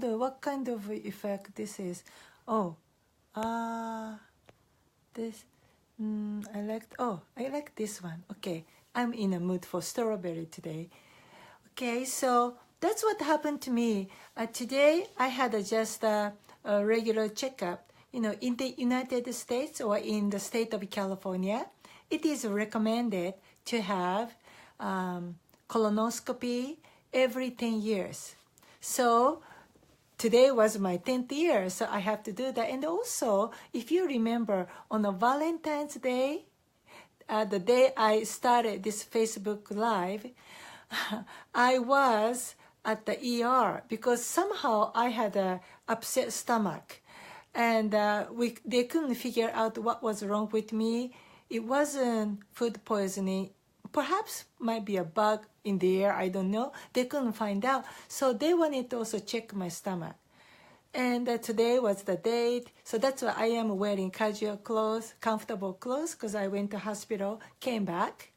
wonder what kind of effect this is. Oh, this, I like this one. Okay, I'm in a mood for strawberry today. Okay, so that's what happened to me. Today, I had just a regular checkup. In the United States or in the state of California, it is recommended to have colonoscopy every 10 years. So today was my 10th year, so I have to do that. And also, if you remember, on a Valentine's Day, the day I started this Facebook Live, I was at the ER because somehow I had an upset stomach. And they couldn't figure out what was wrong with me. It wasn't food poisoning. Perhaps might be a bug in the air, I don't know. They couldn't find out. So they wanted to also check my stomach. And today was the date. So that's why I am wearing casual clothes, comfortable clothes, because I went to hospital, came back.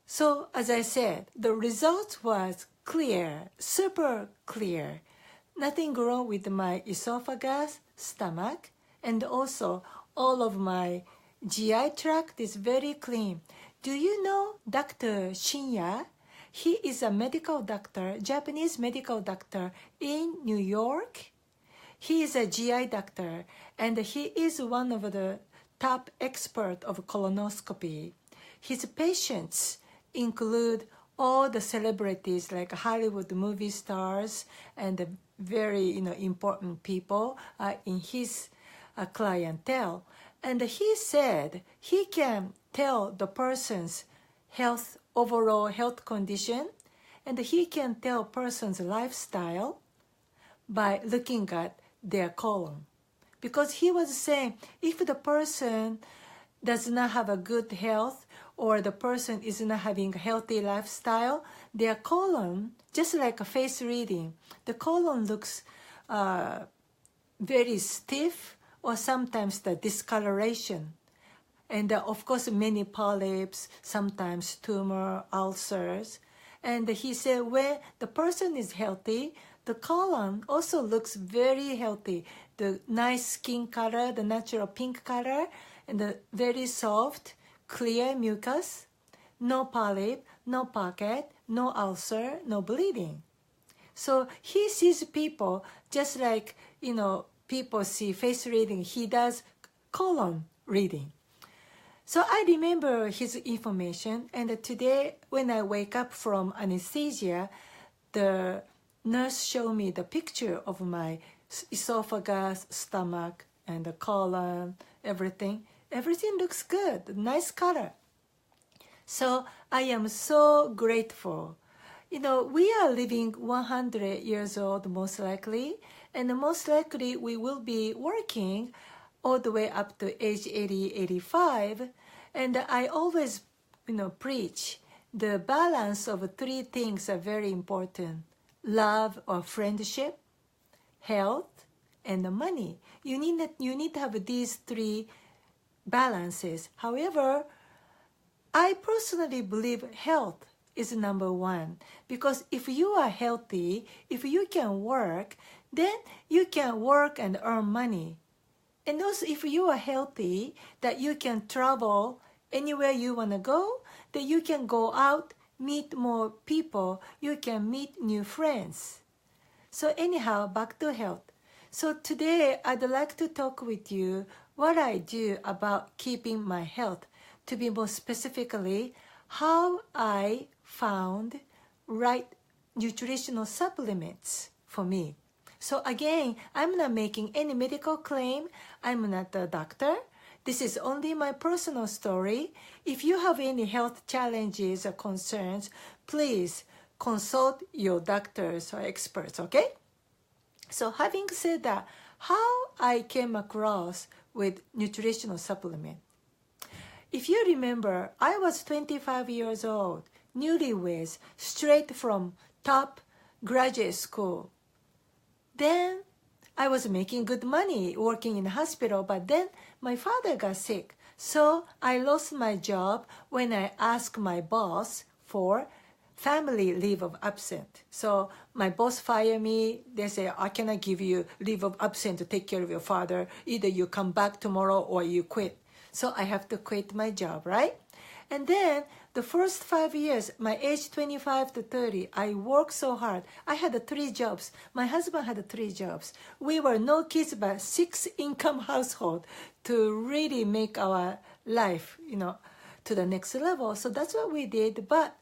So as I said, the result was clear, super clear. Nothing wrong with my esophagus, stomach, and also all of my GI tract is very clean. Do you know Dr. Shinya? He is a medical doctor, Japanese medical doctor in New York. He is a GI doctor, and he is one of the top experts of colonoscopy. His patients include all the celebrities like Hollywood movie stars and very important people in his clientele. And he said he can tell the person's overall health condition, and he can tell person's lifestyle by looking at their colon. Because he was saying if the person does not have a good health or the person is not having a healthy lifestyle, their colon, just like a face reading, the colon looks very stiff or sometimes the discoloration. And of course, many polyps, sometimes tumor, ulcers. And he said when the person is healthy, the colon also looks very healthy. The nice skin color, the natural pink color, and the very soft, clear mucus, no polyp, no pocket, no ulcer, no bleeding. So he sees people just like, people see face reading. He does colon reading. So I remember his information, and today when I wake up from anesthesia, the nurse showed me the picture of my esophagus, stomach, and the colon, everything. Everything looks good, nice color. So I am so grateful. We are living 100 years old most likely, and most likely we will be working all the way up to age 80, 85. And I always, preach the balance of three things are very important. Love or friendship, health, and money. You need to have these three balances. However, I personally believe health is number one, because if you are healthy, if you can work, then you can work and earn money. And also if you are healthy, that you can travel anywhere you want to go, that you can go out, meet more people, you can meet new friends. So anyhow, back to health. So today I'd like to talk with you what I do about keeping my health. To be more specifically, how I found right nutritional supplements for me. So again, I'm not making any medical claim. I'm not a doctor. This is only my personal story. If you have any health challenges or concerns, please consult your doctors or experts, okay? So having said that, how I came across with nutritional supplement. If you remember, I was 25 years old, newlyweds, straight from top graduate school. Then I was making good money working in a hospital, but then my father got sick. So I lost my job when I asked my boss for family leave of absence. So my boss fired me. They say, I cannot give you leave of absence to take care of your father. Either you come back tomorrow or you quit. So I have to quit my job, right? And then the first 5 years, my age 25 to 30, I worked so hard. I had 3 jobs. My husband had 3 jobs. We were no kids, but 6 income household to really make our life, to the next level. So that's what we did. But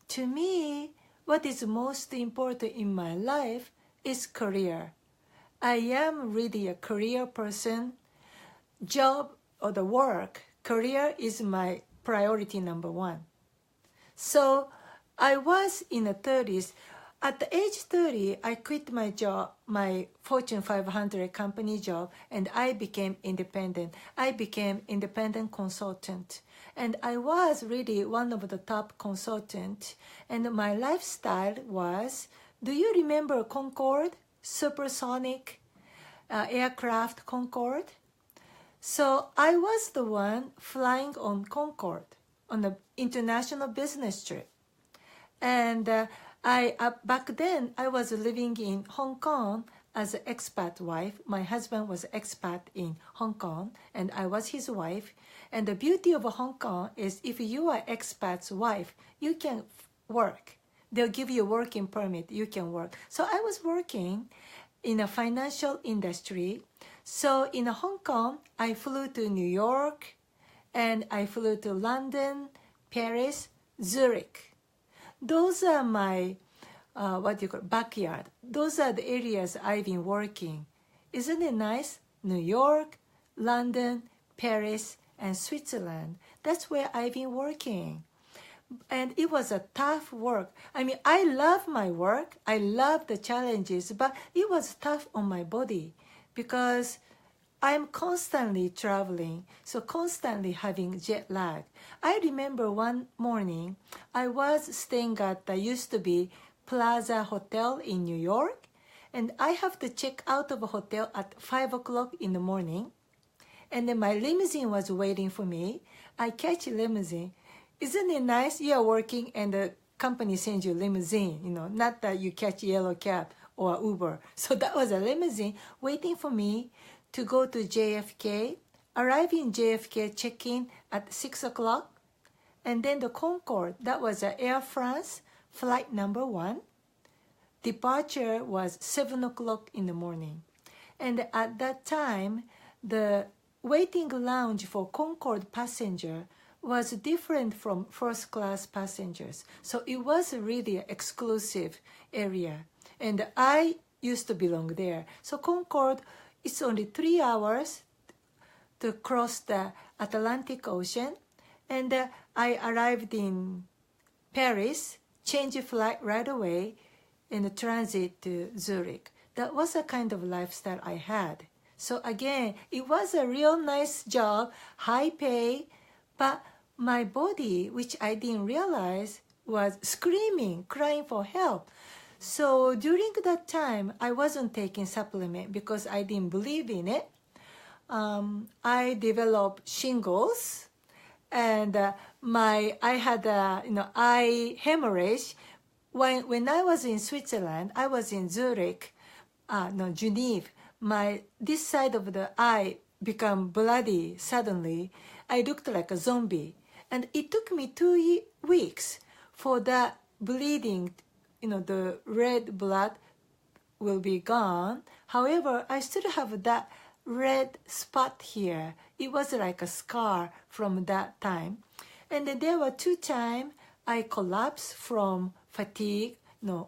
to me, what is most important in my life is career. I am really a career person. Job or the work, career is my priority number 1. So I was in the 30s. At the age 30, I quit my job, my Fortune 500 company job, and I became independent. I became independent consultant. And I was really one of the top consultants. And my lifestyle was, do you remember Concord? Supersonic aircraft Concord? So I was the one flying on Concord on an international business trip. And back then, I was living in Hong Kong as an expat wife. My husband was an expat in Hong Kong, and I was his wife. And the beauty of Hong Kong is if you are expat's wife, you can work. They'll give you a working permit. You can work. So I was working in a financial industry. So in Hong Kong, I flew to New York, and I flew to London, Paris, Zurich. Those are my, backyard. Those are the areas I've been working. Isn't it nice? New York, London, Paris, and Switzerland. That's where I've been working. And it was a tough work. I mean, I love my work. I love the challenges, but it was tough on my body because I'm constantly traveling, so constantly having jet lag. I remember one morning, I was staying at the used to be Plaza Hotel in New York, and I have to check out of a hotel at 5 o'clock in the morning, and then my limousine was waiting for me. I catch a limousine. Isn't it nice? You are working and the company sends you a limousine, not that you catch a yellow cab or Uber. So that was a limousine waiting for me to go to JFK, arrive in JFK, check in at 6 o'clock, and then the Concord, that was Air France flight number 1. Departure was 7 o'clock in the morning. And at that time, the waiting lounge for Concord passenger was different from first class passengers. So it was really an exclusive area. And I used to belong there. So Concord, it's only 3 hours to cross the Atlantic Ocean. And I arrived in Paris, changed flight right away, and transit to Zurich. That was the kind of lifestyle I had. So again, it was a real nice job, high pay, but my body, which I didn't realize, was screaming, crying for help. So during that time, I wasn't taking supplement because I didn't believe in it. I developed shingles, and I had eye hemorrhage. When I was in Switzerland, I was in Zurich, Geneva. This side of the eye became bloody suddenly. I looked like a zombie. And it took me 2 weeks for that bleeding, the red blood will be gone. However, I still have that red spot here. It was like a scar from that time. And then there were 2 times I collapsed from fatigue,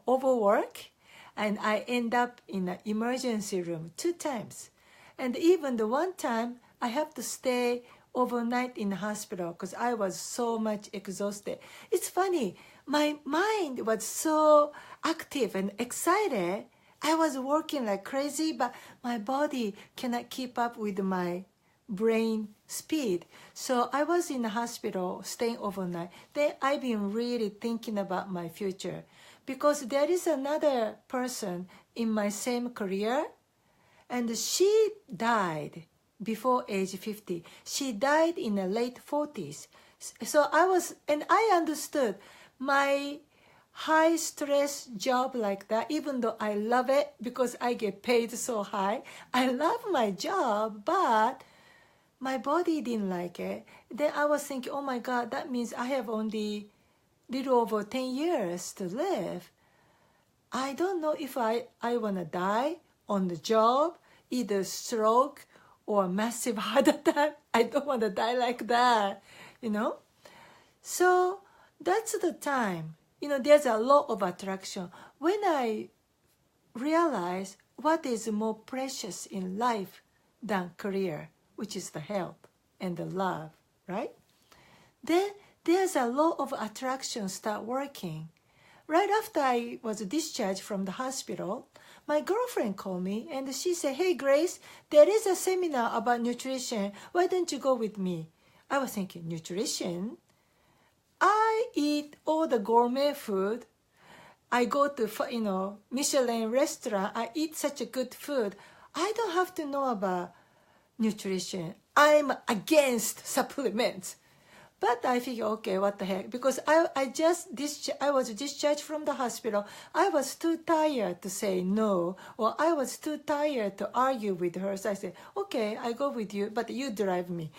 overwork, and I end up in an emergency room 2 times. And even the one time I have to stay overnight in the hospital because I was so much exhausted. It's funny, my mind was so active and excited. I was working like crazy, but my body cannot keep up with my brain speed. So I was in the hospital staying overnight. Then I've been really thinking about my future because there is another person in my same career, and she died before age 50. She died in the late 40s. So I understood my high stress job like that, even though I love it because I get paid so high. I love my job, but my body didn't like it. Then I was thinking, oh my God, that means I have only little over 10 years to live. I don't know if I want to die on the job, either stroke or massive heart attack. I don't want to die like that, you know. So that's the time. You know, there's a law of attraction. When I realize what is more precious in life than career, which is the health and the love, right? Then there's a law of attraction start working. Right after I was discharged from the hospital, my girlfriend called me and she said, hey Grace, there is a seminar about nutrition. Why don't you go with me? I was thinking, nutrition? I eat all the gourmet food. I go to, Michelin restaurant. I eat such a good food. I don't have to know about nutrition. I'm against supplements. But I figure, okay, what the heck? Because I was discharged from the hospital. I was too tired to say no, or I was too tired to argue with her. So I said, okay, I go with you, but you drive me.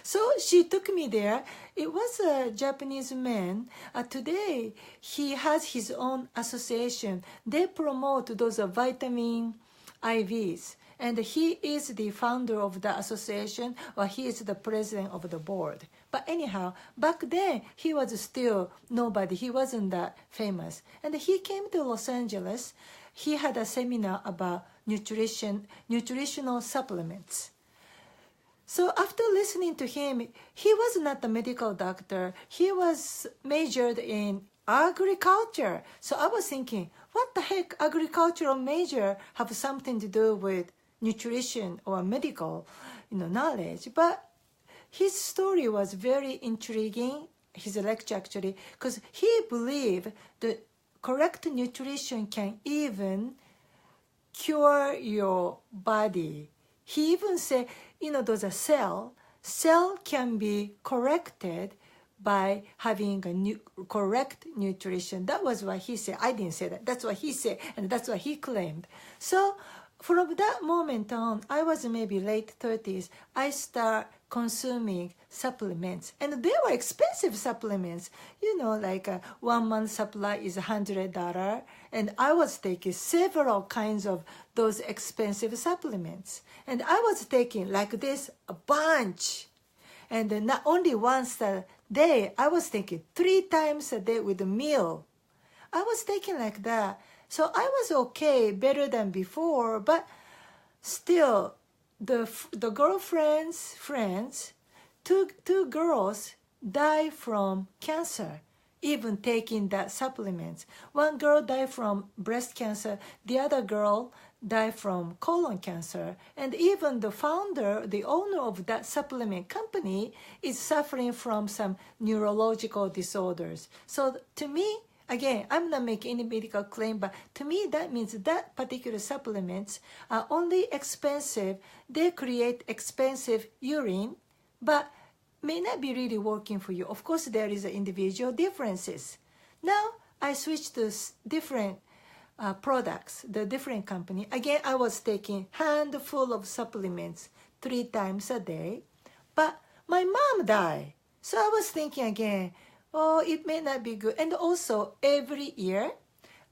So she took me there. It was a Japanese man. Today, he has his own association. They promote those vitamin IVs. And he is the founder of the association, or he is the president of the board. But anyhow, back then, he was still nobody. He wasn't that famous. And he came to Los Angeles. He had a seminar about nutritional supplements. So after listening to him, he was not a medical doctor. He was majored in agriculture. So I was thinking, what the heck, agricultural major have something to do with nutrition or medical, knowledge? But his story was very intriguing, his lecture actually, because he believed that correct nutrition can even cure your body. He even said, there's a cell can be corrected by having a correct nutrition. That was what he said. I didn't say that. That's what he said, and that's what he claimed. So from that moment on, I was maybe late 30s, I start consuming supplements. And they were expensive supplements. Like 1 month supply is $100. And I was taking several kinds of those expensive supplements. And I was taking like this, a bunch. And not only once a day, I was taking 3 times a day with a meal. I was taking like that. So I was okay, better than before, but still, the girlfriend's friends, two girls died from cancer, even taking that supplements. One girl died from breast cancer, the other girl died from colon cancer, and even the founder, the owner of that supplement company, is suffering from some neurological disorders. So to me, again, I'm not making any medical claim, but to me that means that particular supplements are only expensive. They create expensive urine, but may not be really working for you. Of course, there is individual differences. Now, I switched to different products, the different company. Again, I was taking handful of supplements 3 times a day, but my mom died. So I was thinking again, oh, it may not be good. And also, every year,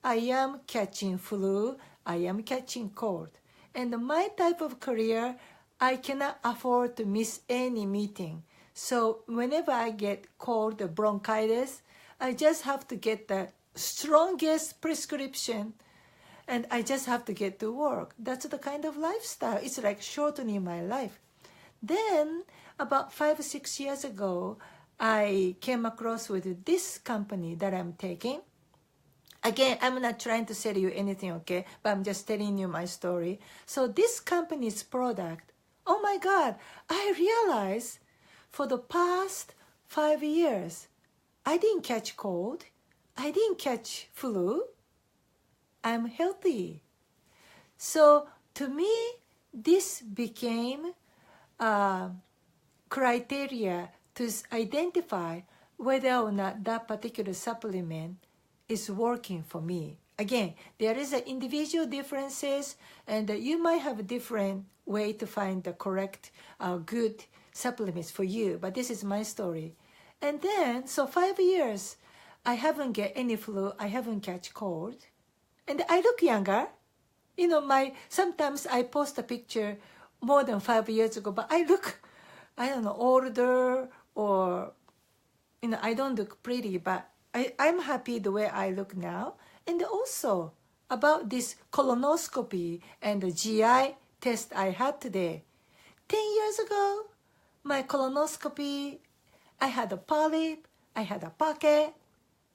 I am catching flu, I am catching cold. And my type of career, I cannot afford to miss any meeting. So whenever I get cold or bronchitis, I just have to get the strongest prescription, and I just have to get to work. That's the kind of lifestyle. It's like shortening my life. Then, about 5 or 6 years ago, I came across with this company that I'm taking. Again, I'm not trying to sell you anything, okay? But I'm just telling you my story. So this company's product, oh my God, I realized for the past 5 years, I didn't catch cold. I didn't catch flu. I'm healthy. So to me, this became criteria to identify whether or not that particular supplement is working for me. Again, there is individual differences, and you might have a different way to find the correct, good supplements for you. But this is my story. And then, so 5 years, I haven't get any flu. I haven't catch cold. And I look younger. You know, sometimes I post a picture more than 5 years ago, but I look, I don't know, older, or, you know, I don't look pretty, but I'm happy the way I look now. And also about this colonoscopy and the GI test I had today. 10 years ago, my colonoscopy, I had a polyp, I had a pocket.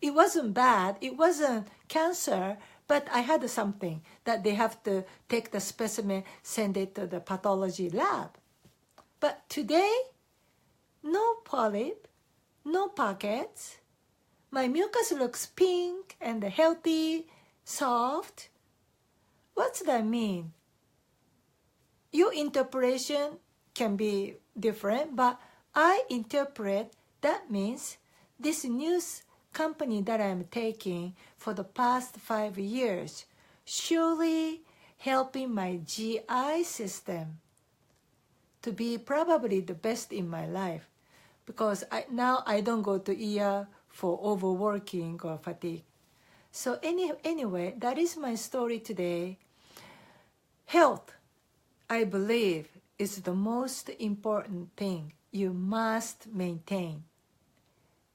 It wasn't bad, it wasn't cancer, but I had something that they have to take the specimen, send it to the pathology lab. But today, no polyp, no pockets. My mucus looks pink and healthy, soft. What's that mean? Your interpretation can be different, but I interpret that means this news company that I'm taking for the past 5 years surely helping my GI system to be probably the best in my life, because now I don't go to ER for overworking or fatigue. So anyway, that is my story today. Health, I believe, is the most important thing you must maintain.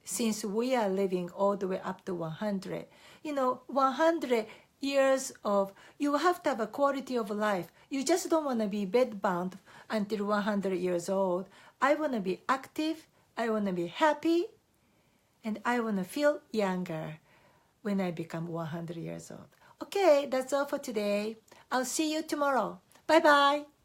Since we are living all the way up to 100, you know, 100 years of, you have to have a quality of life. You just don't want to be bedbound until 100 years old. I want to be active, I want to be happy, and I want to feel younger when I become 100 years old. Okay, that's all for today. I'll see you tomorrow. Bye-bye.